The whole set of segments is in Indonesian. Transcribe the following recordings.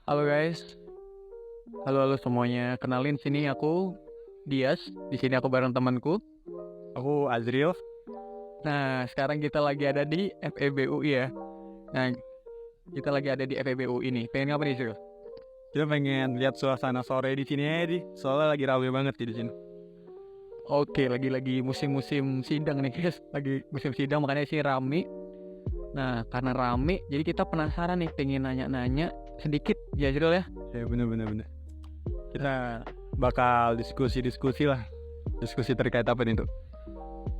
Halo guys, halo semuanya. Kenalin sini aku Dias. Di sini aku bareng temanku. Aku Azril. Nah, sekarang kita lagi ada di FEBUI ya. Nah, kita lagi ada di FEBUI ini. Pengen ngapain nih, Zril? Kita pengen lihat suasana sore di sini aja di. Soalnya lagi rame banget di sini. Oke, lagi musim-musim sidang nih guys. Lagi musim sidang makanya sih rame. Nah, karena rame, jadi kita penasaran nih, pengen nanya-nanya sedikit ya Zril ya. Ya bener. Kita bakal diskusi lah. Diskusi terkait apa nih tuh?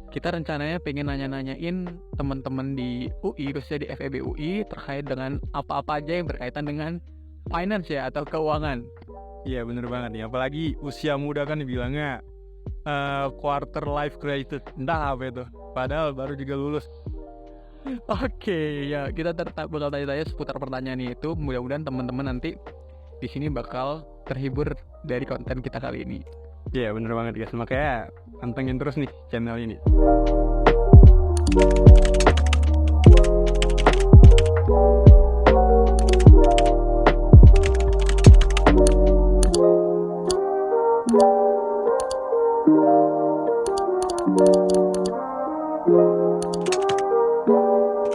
Kita rencananya pengen nanya-nanyain teman-teman di UI, khususnya di FEBUI terkait dengan apa-apa aja yang berkaitan dengan finance ya atau keuangan. Iya bener banget nih. Apalagi usia muda kan dibilangnya quarter life crisis. Entah apa itu. Padahal baru juga lulus. Oke, ya kita bakal tanya-tanya seputar pertanyaan itu. Mudah-mudahan teman-teman nanti di sini bakal terhibur dari konten kita kali ini. Iya bener banget guys. Makanya pantengin terus nih channel ini.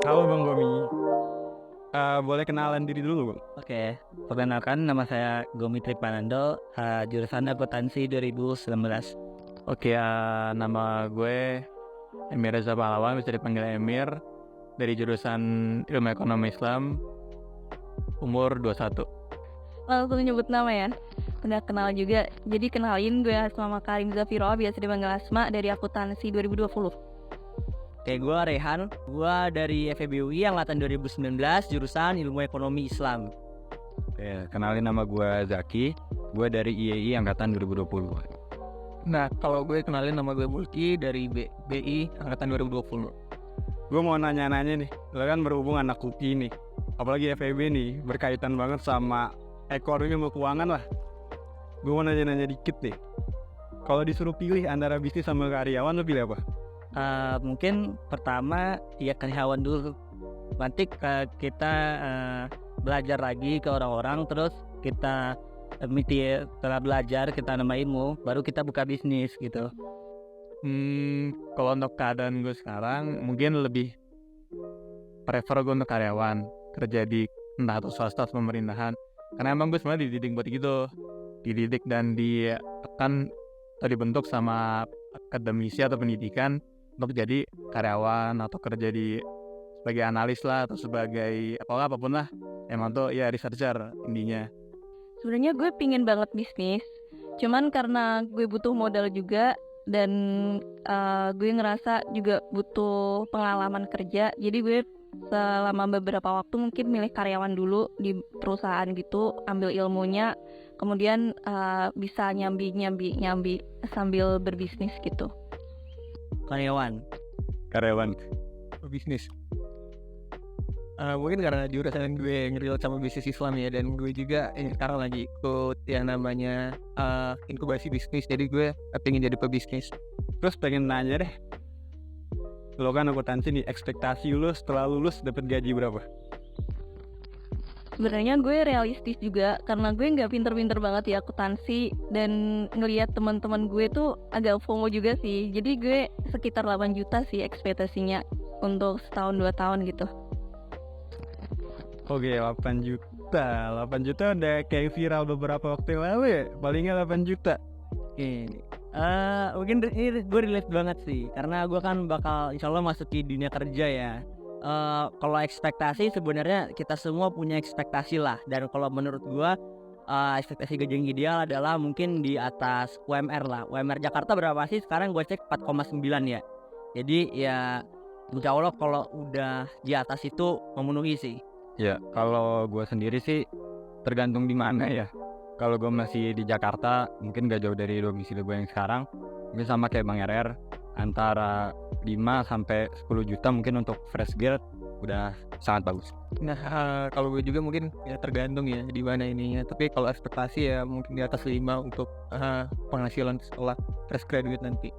Halo Bang Gomi. Boleh kenalan diri dulu Bang? Oke, perkenalkan nama saya Gomi Tripanando, jurusan akuntansi 2019. Oke, nama gue Emir Reza Pahlawan, bisa dipanggil Emir, dari jurusan Ilmu Ekonomi Islam, umur 21. Langsung nyebut nama ya. Udah kenal juga. Jadi kenalin, gue Asma Makarim Zafiro, biasa dipanggil Asma, dari akuntansi 2020. Oke, gue Rehan, gue dari FEBUI angkatan 2019, jurusan Ilmu Ekonomi Islam. Oke, kenalin nama gue Zaki. Gue dari IAI angkatan 2020. Nah, kalau gue kenalin nama gue Mulki dari BI angkatan 2020. Gue mau nanya-nanya nih, lo kan berhubung anak UI nih, apalagi FEB nih, berkaitan banget sama ekonomi ilmu keuangan lah. Gue mau nanya-nanya dikit nih, kalau disuruh pilih antara bisnis sama karyawan, lo pilih apa? Mungkin pertama ya karyawan dulu. Nanti kita belajar lagi ke orang-orang, terus kita setelah belajar kita nambah ilmu, baru kita buka bisnis gitu. Kalau untuk keadaan gue sekarang mungkin lebih prefer gue untuk karyawan, kerja di entah atau swasta atau pemerintahan, karena emang gue sebenarnya dididik buat gitu, dididik dan ditekan atau dibentuk sama akademisi atau pendidikan untuk jadi karyawan atau kerja di sebagai analis lah atau sebagai apapun lah, emang tuh ya researcher intinya. Sebenarnya gue pingin banget bisnis, cuman karena gue butuh modal juga dan gue ngerasa juga butuh pengalaman kerja, jadi gue selama beberapa waktu mungkin milih karyawan dulu di perusahaan gitu, ambil ilmunya, kemudian bisa nyambi sambil berbisnis gitu. Karyawan. Bisnis. Mungkin karena jurusan gue ngeriel sama bisnis Islam ya, dan gue juga sekarang lagi ikut yang namanya inkubasi bisnis, jadi gue pengen jadi pebisnis. Terus pengen nanya deh, lo kan akuntansi nih, ekspektasi lo setelah lulus dapat gaji berapa? Sebenarnya gue realistis juga, karena gue nggak pinter-pinter banget di akuntansi, dan ngelihat teman-teman gue tuh agak FOMO juga sih. Jadi gue sekitar 8 juta sih ekspektasinya untuk setahun 2 tahun gitu. Oke, 8 juta udah kayak viral beberapa waktu yang lalu ya, palingnya 8 juta. Oke, mungkin ini gue relate banget sih, karena gue kan bakal insya Allah masuk di dunia kerja ya. Kalau ekspektasi sebenarnya kita semua punya ekspektasi lah, dan kalau menurut gue ekspektasi gaji yang ideal adalah mungkin di atas UMR lah. UMR Jakarta berapa sih sekarang? Gue cek 4,9 ya. Jadi ya insya Allah kalau udah di atas itu memenuhi sih. Ya, kalau gue sendiri sih tergantung di mana ya. Kalau gue masih di Jakarta, mungkin gak jauh dari domisili gue yang sekarang, mungkin sama kayak Bang RR, antara 5 sampai 10 juta mungkin untuk fresh grade udah sangat bagus. Nah, kalau gue juga mungkin ya tergantung ya di mana ininya. Tapi kalau ekspektasi ya mungkin di atas 5 untuk penghasilan setelah fresh graduate nanti.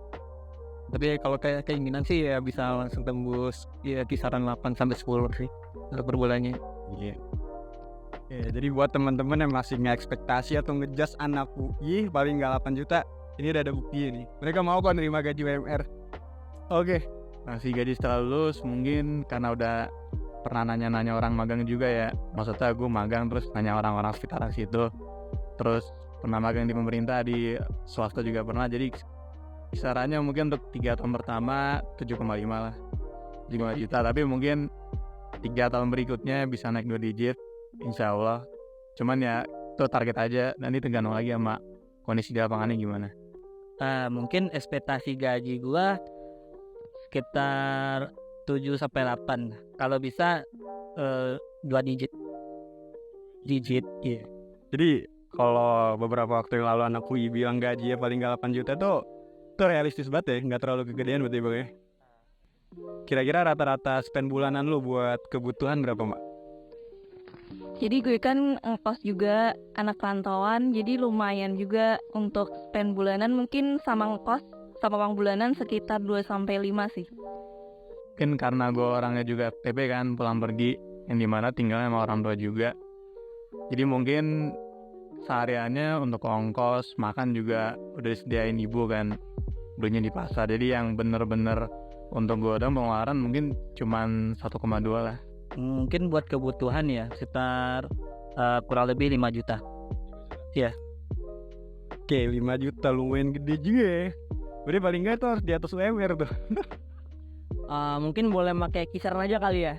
Tapi kalau kayak keinginan sih ya bisa langsung tembus ya kisaran 8 sampai 10 sih untuk per bulannya. Iya. Ya, jadi buat teman-teman yang masih nge-ekspektasi atau ngejudge anak UI paling nggak 8 juta, ini udah ada bukti nih. Mereka mau kok nerima gaji UMR. Oke. Ngasih gaji setelah lulus mungkin karena udah pernah nanya-nanya orang magang juga ya. Maksudnya gue magang terus nanya orang-orang sekitar situ. Terus pernah magang di pemerintah, di swasta juga pernah. Jadi kisarannya mungkin untuk 3 tahun pertama 7,5 lah, 7,5 juta. Tapi mungkin 3 tahun berikutnya bisa naik 2 digit, insya Allah. Cuman ya itu target aja, nanti tergantung lagi sama kondisi di lapangannya gimana. Mungkin ekspektasi gaji gua sekitar 7 sampai 8. Kalau bisa 2 digit. Iya. Jadi kalau beberapa waktu yang lalu anak UI bilang gajinya paling nggak 8 juta tuh itu realistis banget ya, nggak terlalu kegedean berarti Bang ya. Kira-kira rata-rata spend bulanan lu buat kebutuhan berapa, Mbak? Jadi gue kan ngekos juga, anak rantauan, jadi lumayan juga untuk spend bulanan. Mungkin sama ngekos sama uang bulanan sekitar 2-5 sih. Mungkin karena gue orangnya juga TP kan, pulang pergi, yang dimana tinggalnya sama orang tua juga. Jadi mungkin sehariannya untuk ongkos, makan juga udah disediain ibu kan, belinya di pasar. Jadi yang bener-bener untuk gue dan pengeluaran mungkin cuman 1,2 lah. Mungkin buat kebutuhan ya sekitar kurang lebih 5 juta. Oke, 5 juta lumayan gede juga ya. Berarti paling nggak tuh harus di atas UMR tuh. Mungkin boleh pakai kisaran aja kali ya.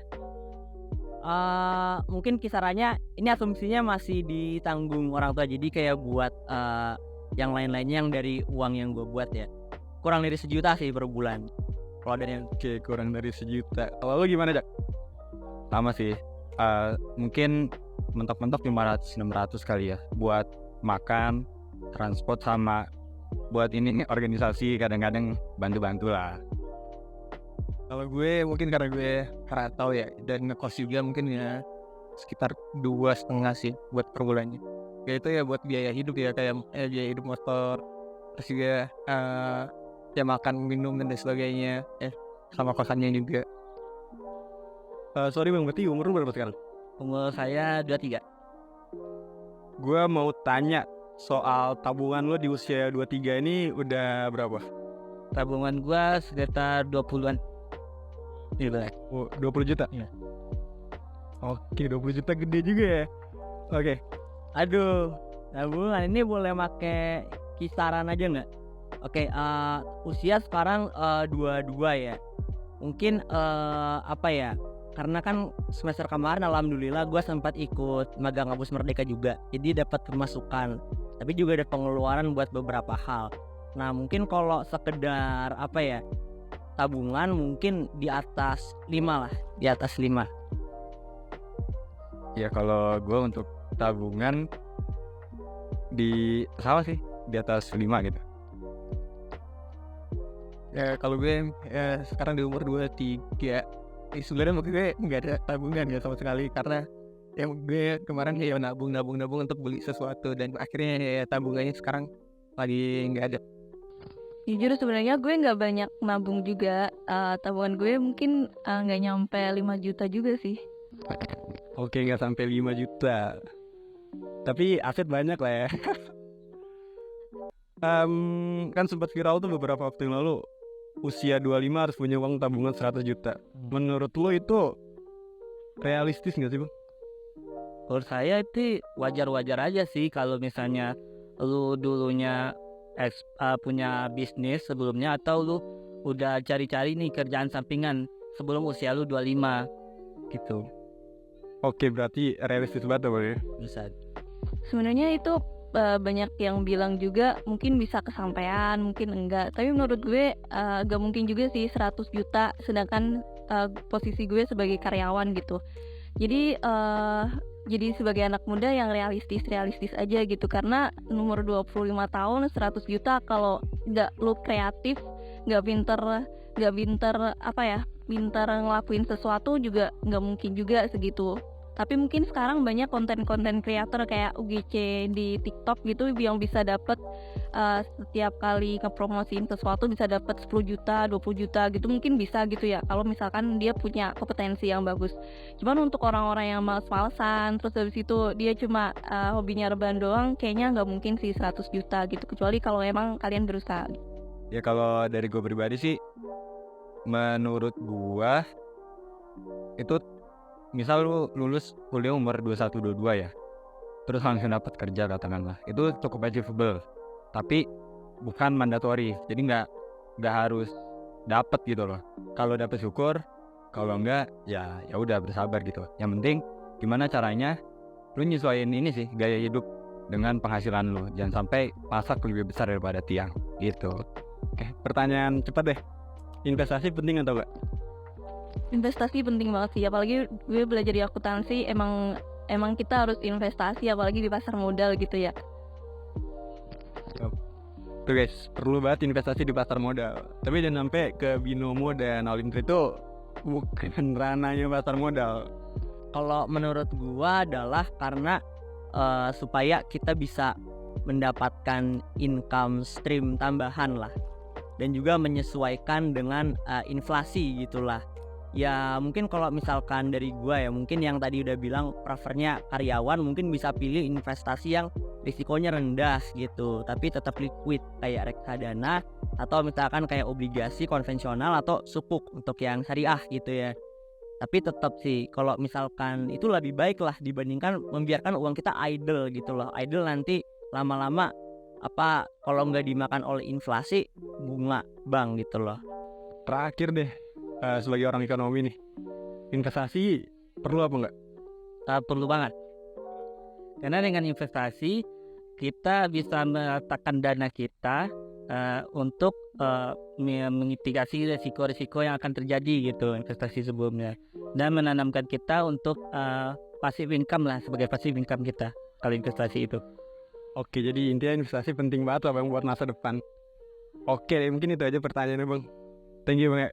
Mungkin kisarannya ini asumsinya masih ditanggung orang tua, jadi kayak buat yang lain-lainnya yang dari uang yang gue buat ya kurang dari 1 juta sih per bulan. Kalau dari Oke, kurang dari 1 juta. Kalau lu gimana, Jak? Sama sih, mungkin mentok-mentok 500-600 kali ya buat makan, transport, sama buat ini organisasi kadang-kadang bantu-bantu lah. Kalau gue mungkin karena gue rantau ya dan ngekos juga mungkin ya sekitar 2,5 sih buat per bulannya. Ya itu ya buat biaya hidup ya, kayak biaya hidup motor, terus juga ya makan minum dan sebagainya, sama kosannya juga. Sorry Bang, berarti umur lu berapa sekarang? umur saya 23. Gua mau tanya soal tabungan lo di usia 23 ini udah berapa? Tabungan gua sekitar 20-an. Iya. Oh, 20 juta? Iya. Oke, 20 juta gede juga ya. Oke. Aduh, tabungan ini boleh pakai kisaran aja nggak? Oke, usia sekarang 22 ya. Mungkin apa ya? Karena kan semester kemarin alhamdulillah gue sempat ikut magang kampus Merdeka juga, jadi dapat pemasukan, tapi juga ada pengeluaran buat beberapa hal. Nah mungkin kalau sekedar apa ya, tabungan mungkin di atas 5 lah, di atas 5. Ya kalau gue untuk tabungan di sama sih di atas 5 gitu. Ya kalau gue ya sekarang di umur 23, sebenarnya mungkin gue nggak ada tabungan ya sama sekali, karena yang gue kemarin ya nabung untuk beli sesuatu, dan akhirnya ya tabungannya sekarang lagi nggak ada. Jujur sebenarnya gue nggak banyak nabung juga. Tabungan gue mungkin nggak nyampe 5 juta juga sih. Oke, nggak sampai 5 juta. Tapi aset banyak lah ya. Kan sempat viral tuh beberapa waktu yang lalu, usia 25 harus punya uang tabungan 100 juta. Menurut lo itu realistis nggak sih Bang? Menurut saya itu wajar-wajar aja sih kalau misalnya lu dulunya punya bisnis sebelumnya, atau lu udah cari-cari nih kerjaan sampingan sebelum usia lu 25 gitu. Oke, berarti realistis banget Bang ya. Bisa. Sebenarnya itu banyak yang bilang juga mungkin bisa kesampaian, mungkin enggak. Tapi menurut gue gak mungkin juga sih 100 juta, sedangkan posisi gue sebagai karyawan gitu. Jadi sebagai anak muda yang realistis aja gitu, karena nomor 25 tahun 100 juta kalau nggak lu kreatif, nggak pinter apa ya, pinter ngelakuin sesuatu juga nggak mungkin juga segitu. Tapi mungkin sekarang banyak konten kreator kayak UGC di TikTok gitu yang bisa dapet setiap kali ngepromosiin sesuatu bisa dapat 10 juta, 20 juta gitu mungkin bisa gitu ya kalau misalkan dia punya kompetensi yang bagus. Cuman untuk orang-orang yang males-malesan terus habis itu dia cuma hobinya rebahan doang kayaknya nggak mungkin sih 100 juta gitu kecuali kalau emang kalian berusaha. Ya kalau dari gue pribadi sih, menurut gua itu misal lu lulus kuliah umur 21-22 ya, terus langsung dapat kerja katakanlah, itu cukup achievable, tapi bukan mandatory, jadi nggak harus dapat gitu loh. Kalau dapat syukur, kalau enggak ya udah bersabar gitu. Yang penting gimana caranya lu nyesuaiin ini sih gaya hidup dengan penghasilan lu, jangan sampai pasak lebih besar daripada tiang gitu. Oke, pertanyaan cepat deh. Investasi penting atau enggak? Investasi penting banget sih apalagi gue belajar di akuntansi emang kita harus investasi apalagi di pasar modal gitu ya. Tuh guys, perlu banget investasi di pasar modal. Tapi jangan sampai ke binomo dan all in trade itu bukan ranahnya pasar modal. Kalau menurut gua adalah karena supaya kita bisa mendapatkan income stream tambahan lah, dan juga menyesuaikan dengan inflasi gitulah. Ya mungkin kalau misalkan dari gua ya, mungkin yang tadi udah bilang prefernya karyawan, mungkin bisa pilih investasi yang risikonya rendah gitu tapi tetap liquid kayak reksadana, atau misalkan kayak obligasi konvensional atau sukuk untuk yang syariah gitu ya. Tapi tetap sih kalau misalkan itu lebih baik lah dibandingkan membiarkan uang kita idle gitu loh. Idle nanti lama-lama kalau nggak dimakan oleh inflasi bunga bank gitu loh. Terakhir deh, sebagai orang ekonomi nih, investasi perlu apa enggak? Perlu banget. Karena dengan investasi kita bisa meletakkan dana kita untuk memitigasi risiko-risiko yang akan terjadi gitu investasi sebelumnya, dan menanamkan kita untuk passive income lah, sebagai passive income kita kalau investasi itu. Oke, jadi intinya investasi penting banget lah Bang buat masa depan. Oke, mungkin itu aja pertanyaannya Bang. Thank you Bang ya.